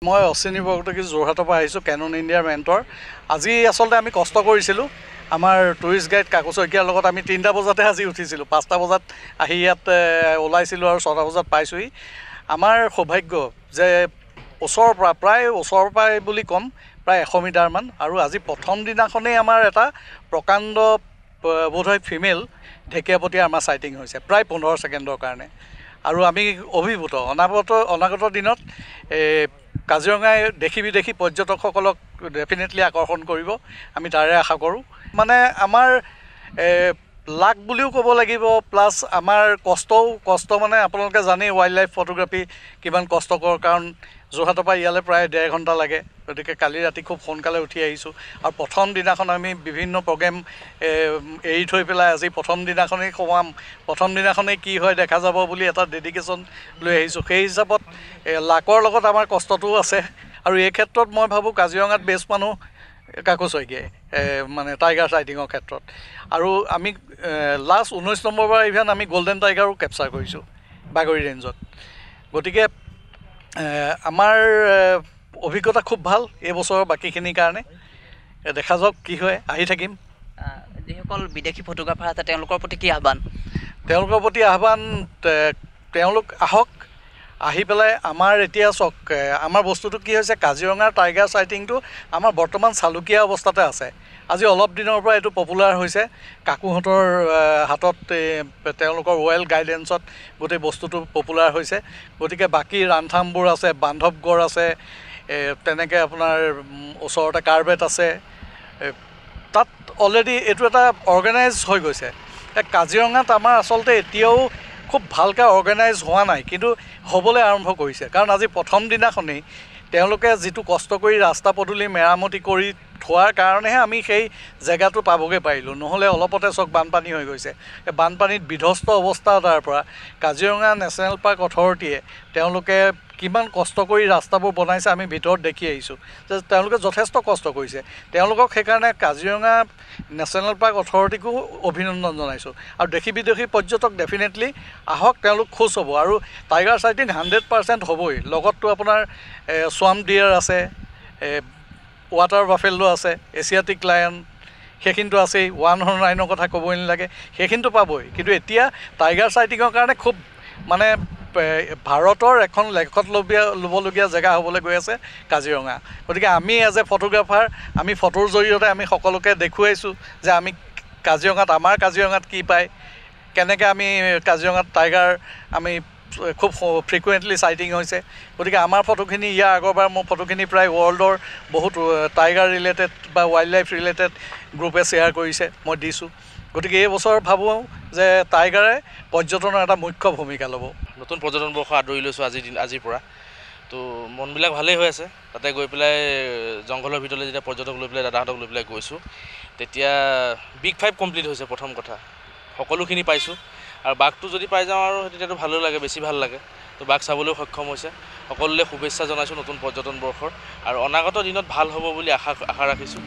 মই অশ্বিনী বৰকটকী যোৰহাটৰ পৰা আহিছোঁ কেনন ইণ্ডিয়াৰ মেণ্টৰ। আজি আচলতে আমি কষ্ট কৰিছিলোঁ। আমাৰ টুৰিষ্ট গাইড কাকু শইকীয়াৰ লগত আমি 3টা বজাতে আজি উঠিছিলোঁ, 5টা বজাত আহি ইয়াত ওলাইছিলোঁ আৰু 6টা বজাত পাইছোঁহি। আমাৰ সৌভাগ্য যে ওচৰৰ পৰা প্ৰায় ওচৰৰ পৰাই বুলি ক'ম, প্ৰায় 100 মিটাৰমান। আৰু আজি প্ৰথম দিনাখনেই আমাৰ এটা প্ৰকাণ্ড বোধহয় ফিমেল ঢেকীয়াপতীয়া আমাৰ চাইটিং হৈছে প্ৰায় 15 ছেকেণ্ডৰ কাৰণে। আৰু আমি অভিভূত। অনাগত দিনত কাজিৰঙাই দেশী বিদেশী পৰ্যটকসকলক ডেফিনেটলি আকৰ্ষণ কৰিব, আমি তাৰে আশা কৰোঁ। মানে আমাৰ লাক বুলিও ক'ব লাগিব, প্লাছ আমাৰ কষ্ট মানে আপোনালোকে জানেই ৱাইল্ড লাইফ ফটোগ্ৰাফী কিমান কষ্টকৰ, কাৰণ যোৰহাটৰ পৰা ইয়ালৈ প্ৰায় 1.5 ঘণ্টা লাগে। গতিকে কালি ৰাতি খুব সোনকালে উঠি আহিছোঁ আৰু প্ৰথম দিনাখন আমি বিভিন্ন প্ৰগ্ৰেম এৰি থৈ পেলাই আজি প্ৰথম দিনাখনেই সোমাম, প্ৰথম দিনাখনেই কি হয় দেখা যাব বুলি এটা ডেডিকেশ্যন লৈ আহিছোঁ। সেই হিচাপত লাকৰ লগত আমাৰ কষ্টটোও আছে। আৰু এই ক্ষেত্ৰত মই ভাবোঁ কাজিৰঙাত বেষ্ট মানুহ কাকু শইকীয়াই, মানে টাইগাৰ চাইটিঙৰ ক্ষেত্ৰত। আৰু আমি লাষ্ট 19 নম্বৰ বাৰ ইভেন আমি গল্ডেন টাইগাৰো কেপচাৰ কৰিছোঁ বাগৰি ৰেঞ্জত। গতিকে আমাৰ অভিজ্ঞতা খুব ভাল এই বছৰৰ বাকীখিনিৰ কাৰণে। দেখা যাওক কি হয়, আহি থাকিম। যিসকল বিদেশী ফটোগ্ৰাফাৰ আছে তেওঁলোকৰ প্ৰতি কি আহ্বান? তেওঁলোকৰ প্ৰতি আহ্বান, তেওঁলোক আহক, আহি পেলাই আমাৰ এতিয়া চাওক আমাৰ বস্তুটো কি হৈছে, কাজিৰঙাৰ টাইগাৰ চাইটিংটো আমাৰ বৰ্তমান চালুকীয়া অৱস্থাতে আছে। আজি অলপ দিনৰ পৰা এইটো পপুলাৰ হৈছে, কাকুহঁতৰ হাতত তেওঁলোকৰ ৱেল গাইডেঞ্চত গোটেই বস্তুটো পপুলাৰ হৈছে। গতিকে বাকী ৰানথামবোৰ আছে, বান্ধৱগড় আছে, তেনেকৈ আপোনাৰ ওচৰতে কাৰ্বেট আছে, তাত অলৰেডি এইটো এটা অৰ্গেনাইজ হৈ গৈছে। কাজিৰঙাত আমাৰ আচলতে এতিয়াও খুব ভালকৈ অৰ্গেনাইজ হোৱা নাই, কিন্তু হ'বলৈ আৰম্ভ কৰিছে। কাৰণ আজি প্ৰথম দিনাখনেই তেওঁলোকে যিটো কষ্ট কৰি ৰাস্তা পদূলি মেৰামতি কৰি থোৱাৰ কাৰণেহে আমি সেই জেগাটো পাবগৈ পাৰিলোঁ, নহ'লে অলপতে চক বানপানী হৈ গৈছে। বানপানীত বিধ্বস্ত অৱস্থা তাৰ পৰা কাজিৰঙা নেশ্যনেল পাৰ্ক অথৰিটিয়ে তেওঁলোকে কিমান কষ্ট কৰি ৰাস্তাবোৰ বনাইছে আমি ভিতৰত দেখি আহিছোঁ, যে তেওঁলোকে যথেষ্ট কষ্ট কৰিছে। তেওঁলোকক সেইকাৰণে কাজিৰঙা নেশ্যনেল পাৰ্ক অথৰিটিকো অভিনন্দন জনাইছোঁ। আৰু দেশী বিদেশী পৰ্যটক ডেফিনেটলি আহক, তেওঁলোক খুচ হ'ব। আৰু টাইগাৰ চাইটিং 100% হ'বই। লগততো আপোনাৰ সোৱাম্প ডিয়াৰ আছে, ৱাটাৰ বাফেলো আছে, এছিয়াটিক লায়ন সেইখিনিতো আছেই, 1 হৰ্ণ ৰাইনৰ কথা ক'বই নালাগে, সেইখিনিতো পাবই। কিন্তু এতিয়া টাইগাৰ চাইটিঙৰ কাৰণে খুব মানে ভাৰতৰ এখন লেখত ল'বলগীয়া জেগা হ'বলৈ গৈ আছে কাজিৰঙা। গতিকে আমি এজ এ ফটোগ্ৰাফাৰ আমি ফটোৰ জৰিয়তে আমি সকলোকে দেখুৱাইছোঁ যে আমি আমাৰ কাজিৰঙাত কি পায়, কেনেকৈ আমি কাজিৰঙাত টাইগাৰ আমি খুব ফ্ৰিকুৱেণ্টলি চাইটিং হৈছে। গতিকে আমাৰ ফটোখিনি ইয়াৰ আগৰবাৰ মোৰ ফটোখিনি প্ৰায় ৱৰ্ল্ডৰ বহুত টাইগাৰ ৰিলেটেড বা ৱাইল্ড লাইফ ৰিলেটেড গ্ৰুপে শ্বেয়াৰ কৰিছে, মই দিছোঁ। গতিকে এই বছৰ ভাবোঁ যে টাইগাৰে পৰ্যটনৰ এটা মুখ্য ভূমিকা ল'ব। নতুন পৰ্যটন বৰ্ষ আদৰি লৈছোঁ আজিৰ পৰা। তো মনবিলাক ভালেই হৈ আছে। তাতে গৈ পেলাই জংঘলৰ ভিতৰলৈ যেতিয়া পৰ্যটক লৈ পেলাই দাদাহঁতক লৈ পেলাই গৈছোঁ, তেতিয়া বিগ 5 কমপ্লিট হৈছে। প্ৰথম কথা সকলোখিনি পাইছোঁ, আৰু বাঘটো যদি পাই যাওঁ আৰু তেতিয়াতো ভালো লাগে, বেছি ভাল লাগে। তো বাঘ চাবলৈও সক্ষম হৈছে। সকলোলৈ শুভেচ্ছা জনাইছোঁ নতুন পৰ্যটন বৰ্ষৰ, আৰু অনাগত দিনত ভাল হ'ব বুলি আশা ৰাখিছোঁ।